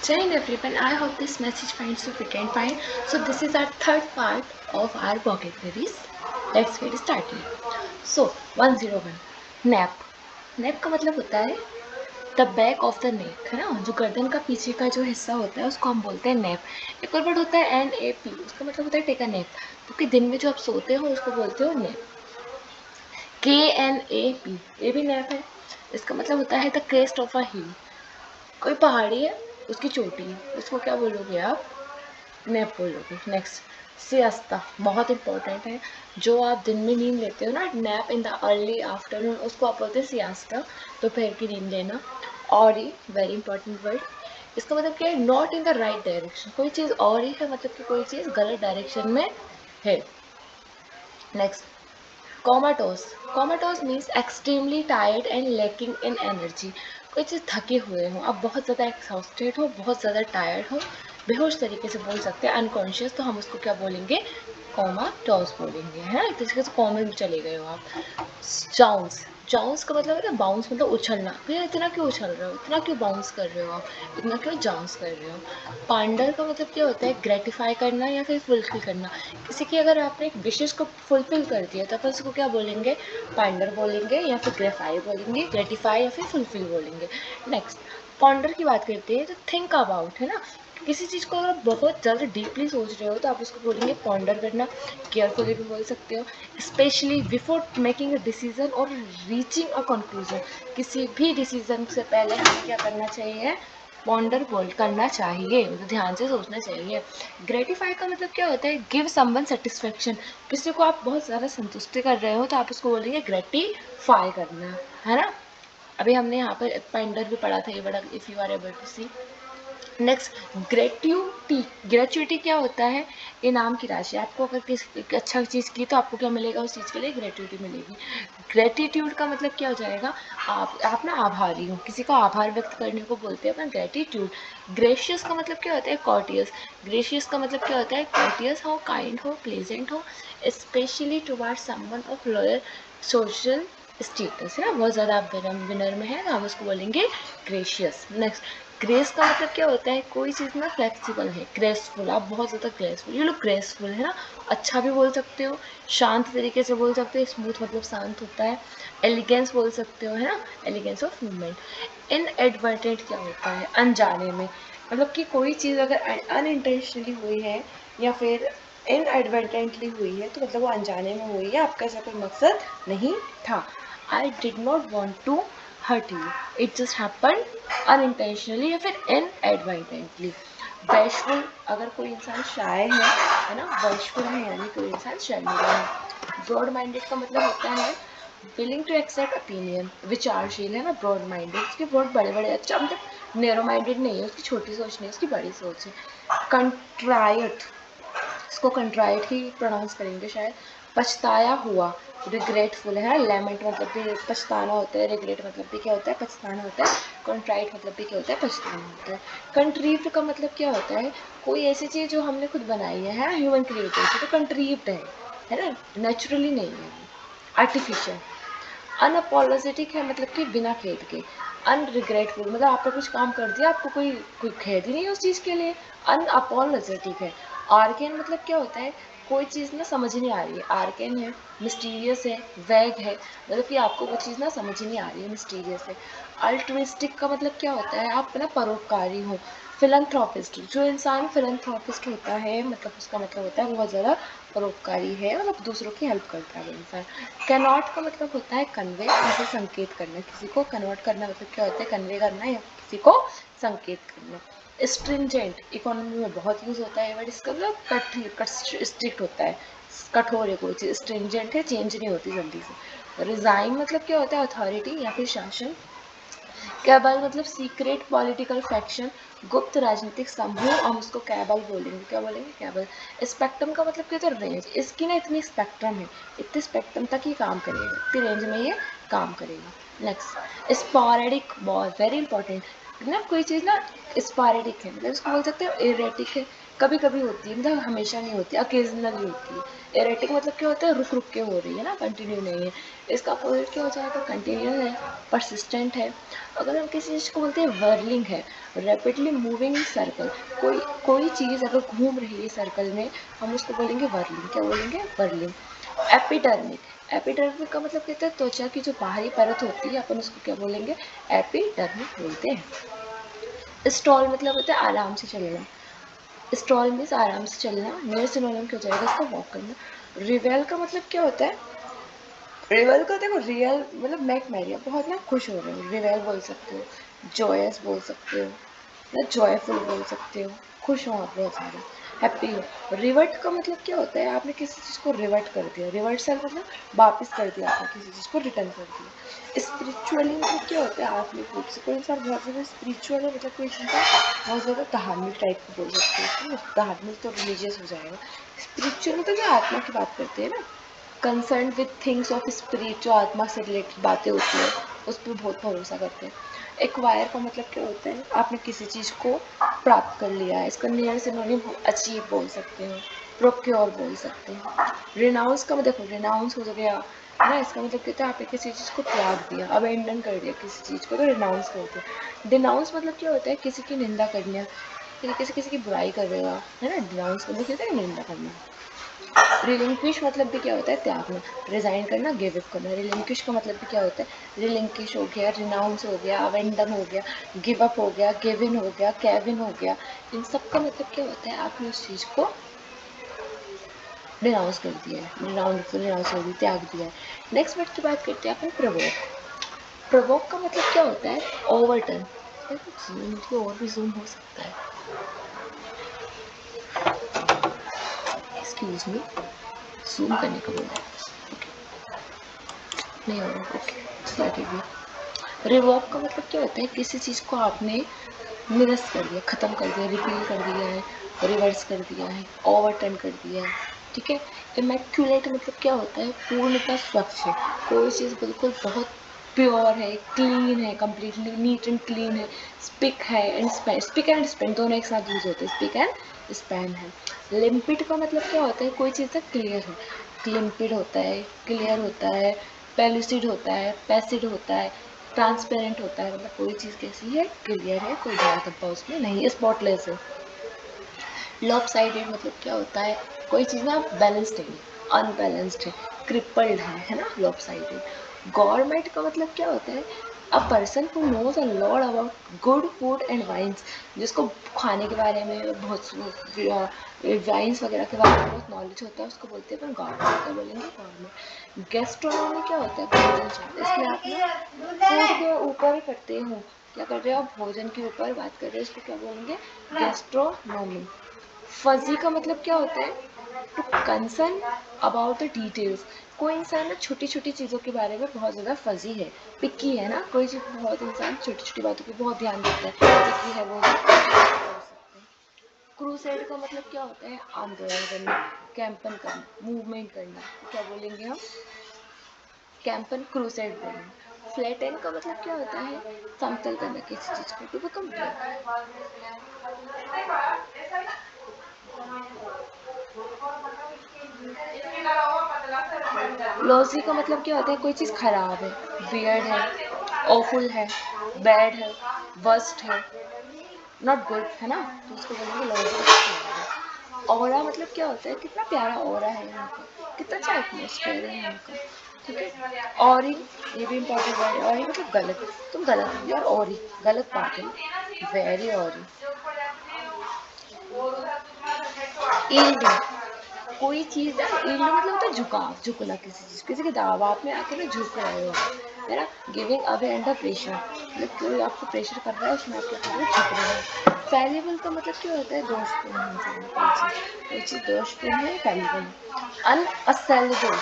Jai everyone, I hope this message finds you fit and fine. So this is our third part of our vocabularies. Let's get started. So 101 nap. Nap का मतलब होता है the back of the neck, है ना, जो गर्दन का पीछे का जो हिस्सा होता है उसको हम बोलते हैं नैप। एक और वर्ड होता है NAP, उसका मतलब होता है टेक अ नैप, क्योंकि दिन में जो आप सोते हो उसको बोलते हो नैप। KNAP, ये भी नैप है। इसका मतलब होता है द क्रेस्ट ऑफ अ हिल, कोई पहाड़ी है उसकी चोटी है, उसको क्या बोलोगे आप? नैप बोलोगे। नेक्स्ट सियास्ता, बहुत इंपॉर्टेंट है। जो आप दिन में नींद लेते हो ना, nap in the early afternoon, उसको आप बोलते हैं सियास्ता, दोपहर की नींद लेना। और ये वेरी इंपॉर्टेंट वर्ड, इसका मतलब क्या है? Not in the right direction, कोई चीज़ और ही है, मतलब कि कोई चीज़ गलत डायरेक्शन में है। Next comatose. Comatose means extremely tired and lacking in energy, कोई चीज़ थके हुए हो, आप बहुत ज़्यादा एक्सॉस्टेड हो, बहुत ज़्यादा टायर्ड हो, बेहोश तरीके से बोल सकते हैं, अनकॉन्शियस, तो हम उसको क्या बोलेंगे? कोमाटोस बोलेंगे, है ना। तरीके से कॉमन में चले गए हो आप। जाउंस, जाउंस का मतलब है ना बाउंस, मतलब उछलना। भैया इतना क्यों उछल रहे हो, इतना क्यों बाउंस कर रहे हो आप, इतना क्यों जाउंस कर रहे हो। पांडर का मतलब क्या होता है? ग्रेटिफाई करना या फिर फुलफिल करना। किसी की अगर आपने एक विशेष को फुलफिल कर दिया तो अपन उसको क्या बोलेंगे? पांडर बोलेंगे या फिर ग्रेफाई बोलेंगे, ग्रेटिफाई या फिर फुलफिल बोलेंगे। नेक्स्ट पॉन्डर की बात करते हैं तो थिंक अबाउट, है ना। किसी चीज़ को अगर बहुत ज़्यादा डीपली सोच रहे हो तो आप उसको बोलेंगे पॉन्डर करना, केयरफुली भी बोल सकते हो। Specially before making a decision और रीचिंग अ कंक्लूजन, किसी भी डिसीजन से पहले हमें क्या करना चाहिए? पॉन्डर बोल करना चाहिए, मतलब ध्यान से सोचना चाहिए। ग्रेटिफाई का मतलब क्या होता है? गिव समवन सेटिस्फेक्शन, किसी को आप बहुत ज़्यादा संतुष्टि कर रहे हो तो आप उसको बोलेंगे ग्रेटिफाई करना, है ना। अभी हमने यहाँ पर पेंडर भी पढ़ा था, ये बड़ा, if you are able to see. Next gratuity, gratuity क्या होता है? इनाम की राशि। आपको अगर किसी अच्छा चीज़ की तो आपको क्या मिलेगा? उस चीज़ के लिए ग्रेट्यूटी मिलेगी। ग्रेटिट्यूड का मतलब क्या हो जाएगा? आप ना आभारी हो, किसी को आभार व्यक्त करने को बोलते हैं अपन ग्रेटिट्यूड। ग्रेशियस का मतलब क्या होता है? कॉर्टियस। ग्रेशियस का मतलब क्या होता है? कॉर्टियस हो, काइंड हो, प्लेजेंट हो, specially towards someone of lower social status, है ना, बहुत ज़्यादा आप विनर में है तो हम उसको बोलेंगे ग्रेशियस। नेक्स्ट ग्रेस का मतलब क्या होता है? कोई चीज़ ना फ्लेक्सिबल है, ग्रेसफुल, आप बहुत ज़्यादा ग्रेसफुल, ये लोग ग्रेसफुल है ना। अच्छा भी बोल सकते हो, शांत तरीके से बोल सकते हो, स्मूथ मतलब शांत होता है। एलिगेंस बोल सकते हो, है ना, एलिगेंस ऑफ मूवमेंट। इनएडवर्टेंट क्या होता है? अनजाने में, मतलब कि कोई चीज़ अगर अनइंटेंशनली हुई है या फिर इनएडवर्टेंटली हुई है तो मतलब वो अनजाने में हुई है, आपका ऐसा कोई मकसद नहीं था। I did not want to hurt you, it just happen unintentionally या फिर इनएडवर्टेंटली। वैशफुल, अगर कोई इंसान शाय है ना, वैशफुल है यानी कोई इंसान शर्मिला है। ब्रॉड माइंडेड का मतलब होता है विलिंग टू एक्सेप्ट ओपिनियन, विचारशील, है ना, ब्रॉड माइंडेड, उसके बहुत बड़े बड़े, अच्छा मतलब नैरो माइंडेड नहीं है, उसकी छोटी सोच नहीं है, उसकी बड़ी सोच है। कंट्राइट, इसको कंट्राइट ही प्रोनाउंस करेंगे शायद। पछताया हुआ, रिग्रेटफुल, है, लेमेंट मतलब भी पछताना होता है, रिग्रेट मतलब भी क्या होता है? पछताना होता है। कंट्राइट मतलब भी क्या होता है? पछताना होता है। कंट्रीव्ड का मतलब क्या होता है? कोई ऐसी चीज़ जो हमने खुद बनाई है, ह्यूमन क्रिएटिव, तो कंट्रीव्ड है ना, नेचुरली नहीं है, आर्टिफिशियल। अनअपोलोजेटिक है मतलब कि बिना खेद के। अनरिग्रेटफुल मतलब आपने कुछ काम कर दिया, आपको कोई कोई खेद ही नहीं है उस चीज़ के लिए, अनअपोलोजेटिक है। आर्केन मतलब क्या होता है? कोई चीज़ ना समझ नहीं आ रही है, आर्केन है। मिस्टीरियस है, वैग है, मतलब कि आपको वो चीज़ ना समझ ही नहीं आ रही है, मिस्टीरियस है। अल्ट्रुइस्टिक का मतलब क्या होता है? आप ना परोपकारी हो। फिलंथ्रोपिस्ट, जो इंसान फिलंथ्रोपिस्ट होता है मतलब उसका मतलब होता है बहुत ज़्यादा परोपकारी है, मतलब दूसरों की हेल्प करता है वो इंसान। कैनॉट का मतलब होता है कन्वे या फिर संकेत करना, किसी को कन्वर्ट करना मतलब क्या होता है? कन्वे करना या किसी को संकेत करना। स्ट्रिंजेंट इकोनॉमी में बहुत यूज होता है बट इसका मतलब स्ट्रिक्ट होता है, कठोर है कोई चीज़। स्ट्रिंजेंट है, चेंज नहीं होती जल्दी से। रिजाइन मतलब क्या होता है? अथॉरिटी या फिर शासन। कैबल मतलब सीक्रेट पॉलिटिकल फैक्शन, गुप्त राजनीतिक समूह, हम उसको कैबल बोलेंगे, क्या बोलेंगे? कैबल। स्पेक्ट्रम का मतलब क्या होता है? रेंज, इसकी ना इतनी स्पेक्ट्रम है, इतनी स्पेक्ट्रम तक ही काम करेगा, इतनी रेंज में ये काम करेगा। नेक्स्ट स्पॉरेडिक, बहुत वेरी इंपॉर्टेंट ना, कोई चीज़ ना स्पॉरेडिक है मतलब इसको बोल सकते हो इरेटिक है, कभी कभी होती है, मतलब हमेशा नहीं होती, अकेजनली होती है। एरेटिक मतलब क्या होता है, रुक रुक के हो रही है ना, कंटिन्यू नहीं है। इसका अपोजिट क्या हो जाएगा, कंटिन्यू है, परसिस्टेंट है। अगर हम किसी चीज़ को बोलते हैं वर्लिंग है, रैपिडली मूविंग इन सर्कल, कोई कोई चीज़ अगर घूम रही है सर्कल में, हम उसको बोलेंगे वर्लिंग। क्या बोलेंगे, वर्लिंग। एपिडर्मिक, एपिडर्मिक का मतलब कहते हैं त्वचा की जो बाहरी परत होती है, अपन उसको क्या बोलेंगे, एपिडर्मिक बोलते हैं। स्टॉल मतलब होता है आराम से चलना, स्टॉल मीन्स आराम से चलना, नियर सिनोनिम क्या हो जाएगा इसका, वॉक करना। रिवेल का मतलब क्या होता है, रिवेल का देखो, रियल मतलब मैक मैरिया, बहुत ना खुश हो रहे हो, रिवेल बोल सकते हो, जॉयस बोल सकते हो, या जॉयफुल बोल सकते हो, खुश हो आप बहुत ज़्यादा, हैप्पी हो। रिवर्ट का मतलब क्या होता है, आपने किसी चीज़ को रिवर्ट कर दिया, रिवर्सल मतलब वापस कर दिया, आपने किसी चीज़ को रिटर्न कर दिया। स्पिरिचुअली मतलब क्या होता है, आत्मिक रूप से कोई इंसान बहुत ज़्यादा स्पिरिचुअल है, मतलब कोई इंसान बहुत ज़्यादा धार्मिक टाइप का बोल सकते हो, धार्मिक तो रिलीजियस हो जाएगा। स्पिरिचुअल मतलब जो आत्मा की बात करते हैं ना, concern with things of spirit, जो आत्मा से रिलेटेड बातें होती है उस पर बहुत भरोसा करते हैं। एक्वायर का मतलब क्या होता है, आपने किसी चीज़ को प्राप्त कर लिया है, इसका नियर सिनोनिम अचीव बोल सकते हो, प्रोक्योर बोल सकते हैं। रिनाउंस का मतलब देखो, रिनाउंस हो गया है ना, इसका मतलब कहता है आपने किसी चीज़ को त्याग दिया, अबेंडन कर दिया किसी चीज़ को, तो रिनाउंस करते हैं। डिनाउंस मतलब क्या होता है, किसी की निंदा करना, किसी की बुराई कर रहे हो आप, है ना, डिनाउंस मतलब कहता है निंदा करना। रिलिंक्विश मतलब भी क्या होता है, त्यागना, रिजाइन करना, गिव अप करना। रिलिंक्विश का मतलब भी क्या होता है, रिलिंक्विश हो गया, रिनाउंस हो गया, अवेंडन हो गया, गिव अप हो गया, गिव इन हो गया, कैविन हो गया। इन सब का मतलब क्या होता है, आपने उस चीज़ को रिनाउंस कर दिया है, रिनाउंस हो गई, त्याग दिया है। नेक्स्ट वर्ड की बात करते हैं अपन, प्रवोक। प्रवोक का मतलब क्या होता है, ओवरटर्न। और भी जूम हो सकता है, एक्सक्यूज मी, जूम करने का बोला है, नहीं हो रहा, ओके। रिवॉक का मतलब क्या होता है, किसी चीज़ को आपने निरस्त कर दिया, ख़त्म कर दिया, रिपील कर दिया है, रिवर्स कर दिया है, ओवरटर्न कर दिया है, ठीक है। इमैक्यूलेट मतलब क्या होता है, पूर्णतः स्वच्छ है, कोई चीज़ बिल्कुल बहुत प्योर है, क्लीन है, कम्प्लीटली नीट एंड क्लीन है। स्पिक है and span, spick and span दोनों एक साथ यूज होते हैं, स्पिक एंड स्पैन है। लिम्पिड का मतलब क्या होता है, कोई चीज़ है क्लियर है, लिम्पिड होता है, क्लियर होता है, पेलुसिड होता है, पैसिड होता है, ट्रांसपेरेंट होता है, मतलब कोई चीज़ कैसी है, क्लियर है, कोई दाग धब्बा उसमें नहीं है, स्पॉटलेस है। लॉप साइडेड मतलब क्या होता है, कोई चीज़ ना बैलेंस्ड नहीं, अनबैलेंस्ड है, क्रिपल्ड है ना, लॉप साइडेड। गवर्नमेंट का मतलब क्या होता है, a person who knows a lot about good food and wines, जिसको खाने के बारे में बहुत, वाइन्स वगैरह के बारे में बहुत नॉलेज होता है, उसको बोलते हैं अपन गवर्नमेंट। क्या बोलेंगे, गवर्नमेंट। गेस्ट्रोनॉमी क्या होता है, भोजन शास्त्र, इसमें आप ना फूड के ऊपर करते हो, क्या कर रहे हो आप, भोजन के ऊपर बात कर रहे हो, इसको क्या बोलेंगे, गेस्ट्रोनॉमी। फजी का मतलब क्या होता है, to concern about the details, कोई इंसान ना छोटी छोटी चीज़ों के बारे में बहुत ज़्यादा फजी है, पिकी है ना, कोई चीज़ बहुत इंसान छोटी छोटी बातों पे बहुत ध्यान देता है, पिकी है वो। क्रूसेड का मतलब क्या होता है, आंदोलन करना, कैंपन करना, मूवमेंट करना, क्या बोलेंगे हम, कैंपन, क्रूसेड बोलेंगे। फ्लैटन का मतलब क्या होता है, समतल करना किसी चीज़ को, टू बिकम फ्लैट। लॉजी का मतलब क्या होता है, कोई चीज़ खराब है, वियर्ड है, ऑफुल है, बैड है, वर्स्ट है, नॉट गुड, है ना, तो उसको बोलेंगे लॉजी। ऑरा मतलब क्या होता है, कितना प्यारा ऑरा है यहाँ का, कितना अच्छा एटमोसफेयर है यहाँ का, ठीक है। ऑरी, ये भी इंपॉर्टेंट वर्ड है, ऑरी मतलब गलत, तुम गलत हो यार, ऑरी गलत बात है, वेरी ऑरी। ईल्ड, कोई चीज़ है, ईल्ड मतलब होता है झुकाव, झुकना किसी चीज़, किसी के दबाव में आके ना झुक रहे हो, है ना। गिविंग अवे अंडर प्रेशर, मतलब कोई आपको प्रेशर कर रहा है, उसमें आप क्या कर रहे हो, झुक रहे हो। फैलिबल का मतलब क्या होता है, दोषपूर्ण इंसान, कोई चीज़ दोषपूर्ण है, फैलिबल है। अनअसेलेबल,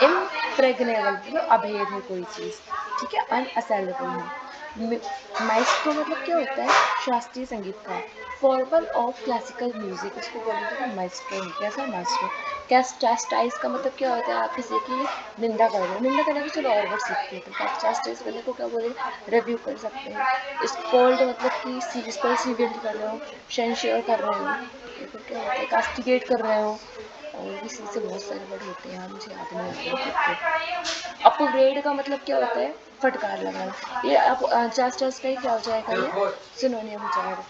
इम्प्रेग्नेबल मतलब अभेद है कोई चीज़, ठीक है, अनअसेलेबल है। माइस्ट्रो मतलब क्या होता है, शास्त्रीय संगीत का, फॉर्मल ऑफ क्लासिकल म्यूजिक, उसको बोलेंगे माइस्ट्रो, कैसा माइस्ट्रो। कैस्टाइज का मतलब क्या होता है, आप किसी की निंदा कर रहे हो, निंदा करने की चलो और वर्ड सीखते हैं, तो कैस्टाइज करने को क्या बोलेंगे, रिव्यू कर सकते हैं। स्कोल्ड मतलब कि इस पर सीवियरली कर रहे हो, सेंश्योर कर रहे हो, फिर क्या होता है, कास्टिकेट कर रहे हो, और भी से बहुत सारे वर्ड होते हैं यार, मुझे याद नहीं आता। अपग्रेड का मतलब क्या होता है, फटकार लगाना। ये आप चास्ट का ही क्या हो जाएगा, ये सिनोनियम हो जाएगा।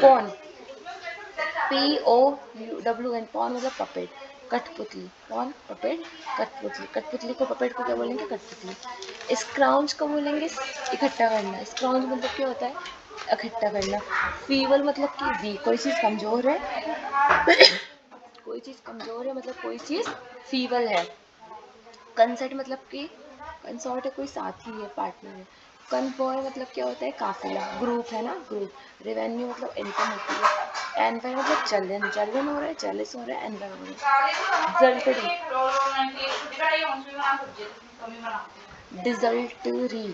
पॉन, POWN, पॉन मतलब पपेट, कठपुतली, पॉन पपेट, कठपुतली, कठपुतली को, पपेट को क्या बोलेंगे, कठपुतली। स्क्राउंज को बोलेंगे इकट्ठा करना। स्क्राउंज मतलब क्या होता है, इकट्ठा करना। फीवल मतलब कि वीक, कोई चीज़ कमज़ोर है कोई चीज़ कमज़ोर है मतलब कोई चीज़ फीवल है। कंसर्ट मतलब कि कंसॉर्ट है, कोई साथी है, पार्टनर है। कन्वॉय मतलब क्या होता है, काफिला, ग्रुप है ना, ग्रुप। रेवेन्यू मतलब इनकम होती है। एनवाय मतलब जलन, जलन हो रहा है, जेलस हो रहा है, एनवाय हो रहा है। डिजल्टरी,